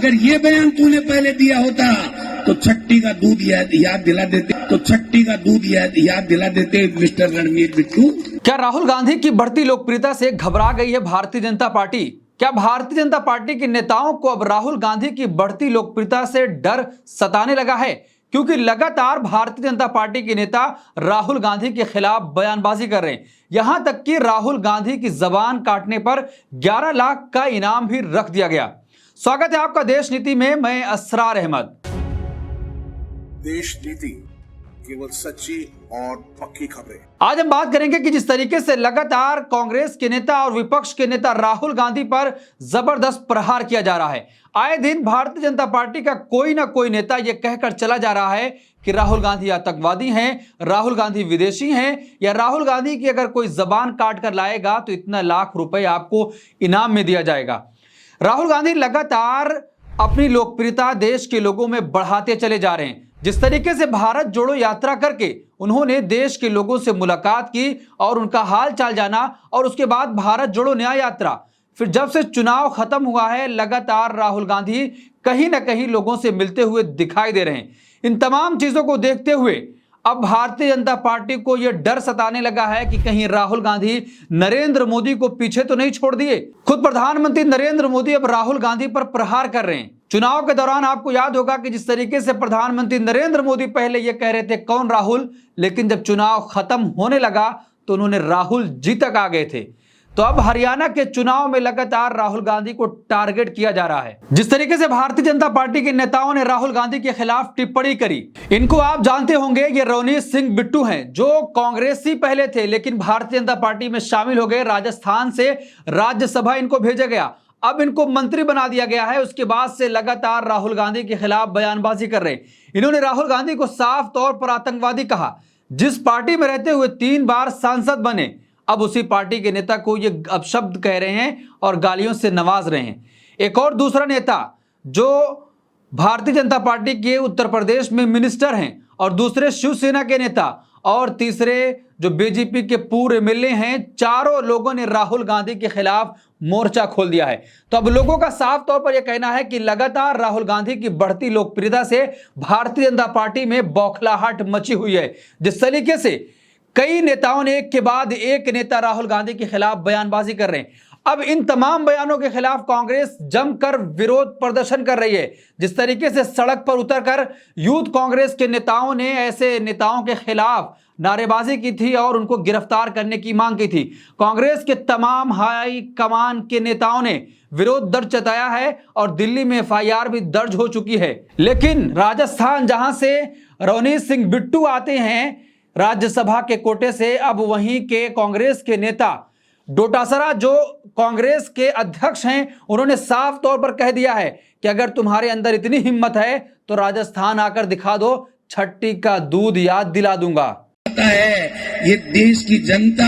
अगर ये बयान तूने पहले दिया होता तो छट्टी का दूध याद दिला देते मिस्टर रणवीर बिट्टू। क्या राहुल गांधी की बढ़ती लोकप्रियता से घबरा गई है भारतीय जनता पार्टी? क्या भारतीय जनता पार्टी के नेताओं को अब राहुल गांधी की बढ़ती लोकप्रियता से डर सताने लगा है? क्योंकि लगातार भारतीय जनता पार्टी के नेता राहुल गांधी के खिलाफ बयानबाजी कर रहे हैं। यहां तक कि राहुल गांधी की जबान काटने पर 11 लाख का इनाम भी रख दिया गया। स्वागत है आपका देश नीति में, मैं असरार अहमद। देश नीति केवल सच्ची और पक्की खबरें। आज हम बात करेंगे कि जिस तरीके से लगातार कांग्रेस के नेता और विपक्ष के नेता राहुल गांधी पर जबरदस्त प्रहार किया जा रहा है। आए दिन भारतीय जनता पार्टी का कोई ना कोई नेता यह कहकर चला जा रहा है कि राहुल गांधी आतंकवादी हैं, राहुल गांधी विदेशी हैं, या राहुल गांधी की अगर कोई जबान काट कर लाएगा तो इतना लाख रुपए आपको इनाम में दिया जाएगा। राहुल गांधी लगातार अपनी लोकप्रियता देश के लोगों में बढ़ाते चले जा रहे हैं। जिस तरीके से भारत जोड़ो यात्रा करके उन्होंने देश के लोगों से मुलाकात की और उनका हाल चाल जाना, और उसके बाद भारत जोड़ो न्याय यात्रा, फिर जब से चुनाव खत्म हुआ है लगातार राहुल गांधी कहीं ना कहीं लोगों से मिलते हुए दिखाई दे रहे हैं। इन तमाम चीजों को देखते हुए अब भारतीय जनता पार्टी को यह डर सताने लगा है कि कहीं राहुल गांधी नरेंद्र मोदी को पीछे तो नहीं छोड़ दिए। खुद प्रधानमंत्री नरेंद्र मोदी अब राहुल गांधी पर प्रहार कर रहे हैं। चुनाव के दौरान आपको याद होगा कि जिस तरीके से प्रधानमंत्री नरेंद्र मोदी पहले यह कह रहे थे कौन राहुल, लेकिन जब चुनाव खत्म होने लगा तो उन्होंने राहुल जी तक आ गए थे। तो अब हरियाणा के चुनाव में लगातार राहुल गांधी को टारगेट किया जा रहा है। जिस तरीके से भारतीय जनता पार्टी के नेताओं ने राहुल गांधी के खिलाफ टिप्पणी करी, इनको आप जानते होंगे, ये रवनीत सिंह बिट्टू हैं जो कांग्रेसी पहले थे लेकिन भारतीय जनता पार्टी में शामिल हो गए। राजस्थान से राज्यसभा इनको भेजा गया, अब इनको मंत्री बना दिया गया है। उसके बाद से लगातार राहुल गांधी के खिलाफ बयानबाजी कर रहे हैं। इन्होंने राहुल गांधी को साफ तौर पर आतंकवादी कहा। जिस पार्टी में रहते हुए 3 बार सांसद बने, अब उसी पार्टी के नेता को ये अपशब्द कह रहे हैं और गालियों से नवाज रहे हैं। एक और दूसरा नेता जो भारतीय जनता पार्टी के उत्तर प्रदेश में मिनिस्टर हैं, और दूसरे शिवसेना के नेता, और तीसरे जो बीजेपी के पूर्व एमएलए हैं, चारों लोगों ने राहुल गांधी के खिलाफ मोर्चा खोल दिया है। तो अब लोगों का साफ तौर पर यह कहना है कि लगातार राहुल गांधी की बढ़ती लोकप्रियता से भारतीय जनता पार्टी में बौखलाहट मची हुई है। जिस तरीके से कई नेताओं ने एक के बाद एक नेता राहुल गांधी के खिलाफ बयानबाजी कर रहे हैं। अब इन तमाम बयानों के खिलाफ कांग्रेस जमकर विरोध प्रदर्शन कर रही है। जिस तरीके से सड़क पर उतरकर यूथ कांग्रेस के नेताओं ने ऐसे नेताओं के खिलाफ नारेबाजी की थी और उनको गिरफ्तार करने की मांग की थी। कांग्रेस के तमाम हाई कमान के नेताओं ने विरोध दर्ज जताया है और दिल्ली में एफआईआर भी दर्ज हो चुकी है। लेकिन राजस्थान, जहां से रवनीत सिंह बिट्टू आते हैं राज्यसभा के कोटे से, अब वहीं के कांग्रेस के नेता डोटासरा जो कांग्रेस के अध्यक्ष हैं, उन्होंने साफ तौर पर कह दिया है कि अगर तुम्हारे अंदर इतनी हिम्मत है तो राजस्थान आकर दिखा दो, छट्टी का दूध याद दिला दूंगा। है ये देश की जनता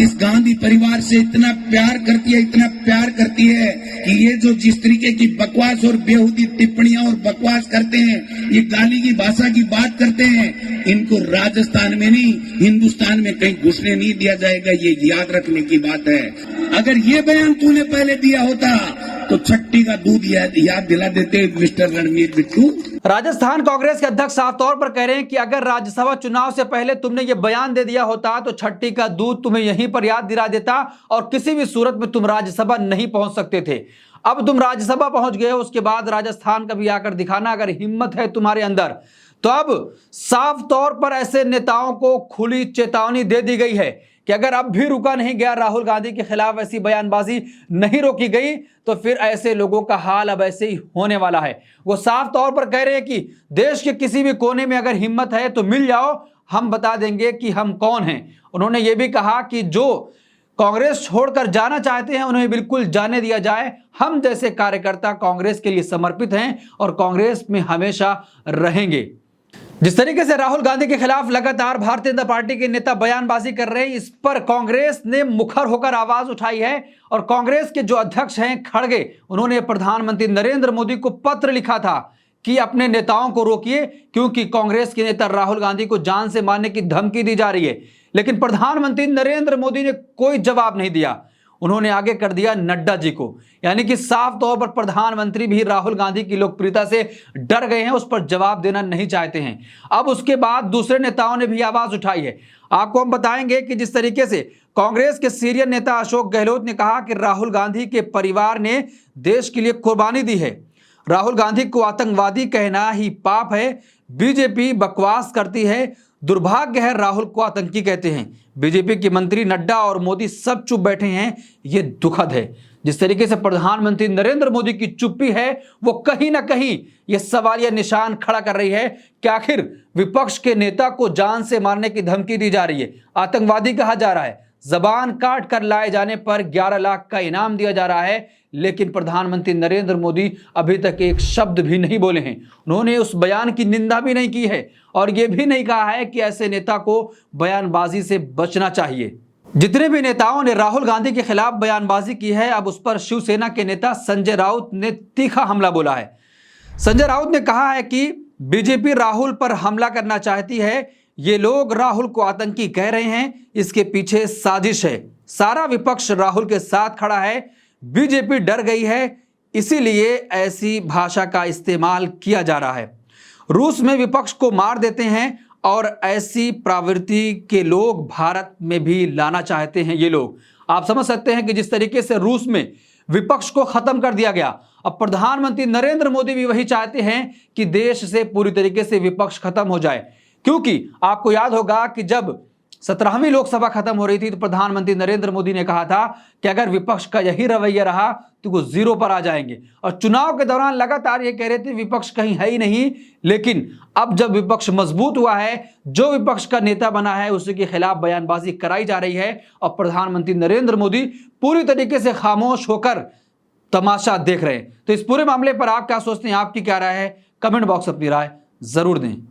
इस गांधी परिवार से इतना प्यार करती है कि ये जो जिस तरीके की बकवास और बेहुदी टिप्पणियां और बकवास करते हैं, ये गाली की भाषा की बात करते हैं, इनको राजस्थान में नहीं हिंदुस्तान में कहीं घुसने नहीं दिया जाएगा। ये याद रखने की बात है। अगर ये बयान तूने पहले दिया होता तो छट्टी का दूध याद दिला देते मिस्टर रणवीर बिट्टू। राजस्थान कांग्रेस के अध्यक्ष साफ तौर पर कह रहे हैं कि अगर राज्यसभा चुनाव से पहले तुमने ये बयान दे दिया होता तो छट्टी का दूध तुम्हें यहीं पर याद दिला देता और किसी भी सूरत में तुम राज्यसभा नहीं पहुंच सकते थे। अब तुम राज्यसभा पहुंच गए हो, उसके बाद राजस्थान का भी आकर दिखाना अगर हिम्मत है तुम्हारे अंदर। तो अब साफ तौर पर ऐसे नेताओं को खुली चेतावनी दे दी गई है कि अगर अब भी रुका नहीं गया, राहुल गांधी के खिलाफ ऐसी बयानबाजी नहीं रोकी गई, तो फिर ऐसे लोगों का हाल अब ऐसे ही होने वाला है। वो साफ तौर पर कह रहे हैं कि देश के किसी भी कोने में अगर हिम्मत है तो मिल जाओ, हम बता देंगे कि हम कौन हैं। उन्होंने ये भी कहा कि जो कांग्रेस छोड़कर जाना चाहते हैं उन्हें बिल्कुल जाने दिया जाए। हम जैसे कार्यकर्ता कांग्रेस के लिए समर्पित हैं और कांग्रेस में हमेशा रहेंगे। जिस तरीके से राहुल गांधी के खिलाफ लगातार भारतीय जनता पार्टी के नेता बयानबाजी कर रहे हैं, इस पर कांग्रेस ने मुखर होकर आवाज उठाई है। और कांग्रेस के जो अध्यक्ष हैं खड़गे, उन्होंने प्रधानमंत्री नरेंद्र मोदी को पत्र लिखा था कि अपने नेताओं को रोकिए, क्योंकि कांग्रेस के नेता राहुल गांधी को जान से मारने की धमकी दी जा रही है। लेकिन प्रधानमंत्री नरेंद्र मोदी ने कोई जवाब नहीं दिया। उन्होंने आगे कर दिया नड्डा जी को। यानी कि साफ तौर पर प्रधानमंत्री भी राहुल गांधी की लोकप्रियता से डर गए हैं, उस पर जवाब देना नहीं चाहते हैं। अब उसके बाद दूसरे नेताओं ने भी आवाज उठाई है। आपको हम बताएंगे कि जिस तरीके से कांग्रेस के सीनियर नेता अशोक गहलोत ने कहा कि राहुल गांधी के परिवार ने देश के लिए कुर्बानी दी है, राहुल गांधी को आतंकवादी कहना ही पाप है, बीजेपी बकवास करती है, दुर्भाग्य है राहुल को आतंकी कहते हैं। बीजेपी के मंत्री नड्डा और मोदी सब चुप बैठे हैं, ये दुखद है। जिस तरीके से प्रधानमंत्री नरेंद्र मोदी की चुप्पी है वो कहीं ना कहीं ये सवालिया निशान खड़ा कर रही है कि आखिर विपक्ष के नेता को जान से मारने की धमकी दी जा रही है, आतंकवादी कहा जा रहा है, जबान काट कर लाए जाने पर 11 लाख का इनाम दिया जा रहा है, लेकिन प्रधानमंत्री नरेंद्र मोदी अभी तक एक शब्द भी नहीं बोले हैं। उन्होंने उस बयान की निंदा भी नहीं की है और यह भी नहीं कहा है कि ऐसे नेता को बयानबाजी से बचना चाहिए। जितने भी नेताओं ने राहुल गांधी के खिलाफ बयानबाजी की है, अब उस पर शिवसेना के नेता संजय राउत ने तीखा हमला बोला है। संजय राउत ने कहा है कि बीजेपी राहुल पर हमला करना चाहती है, ये लोग राहुल को आतंकी कह रहे हैं, इसके पीछे साजिश है, सारा विपक्ष राहुल के साथ खड़ा है, बीजेपी डर गई है, इसीलिए ऐसी भाषा का इस्तेमाल किया जा रहा है। रूस में विपक्ष को मार देते हैं और ऐसी प्रवृत्ति के लोग भारत में भी लाना चाहते हैं ये लोग। आप समझ सकते हैं कि जिस तरीके से रूस में विपक्ष को खत्म कर दिया गया, अब प्रधानमंत्री नरेंद्र मोदी भी वही चाहते हैं कि देश से पूरी तरीके से विपक्ष खत्म हो जाए। क्योंकि आपको याद होगा कि जब 17वीं लोकसभा खत्म हो रही थी तो प्रधानमंत्री नरेंद्र मोदी ने कहा था कि अगर विपक्ष का यही रवैया रहा तो वो जीरो पर आ जाएंगे, और चुनाव के दौरान लगातार ये कह रहे थे विपक्ष कहीं है ही नहीं। लेकिन अब जब विपक्ष मजबूत हुआ है, जो विपक्ष का नेता बना है उसी के खिलाफ बयानबाजी कराई जा रही है और प्रधानमंत्री नरेंद्र मोदी पूरी तरीके से खामोश होकर तमाशा देख रहे हैं। तो इस पूरे मामले पर आप क्या सोचते हैं, आपकी क्या राय है? कमेंट बॉक्स अपनी राय जरूर दें।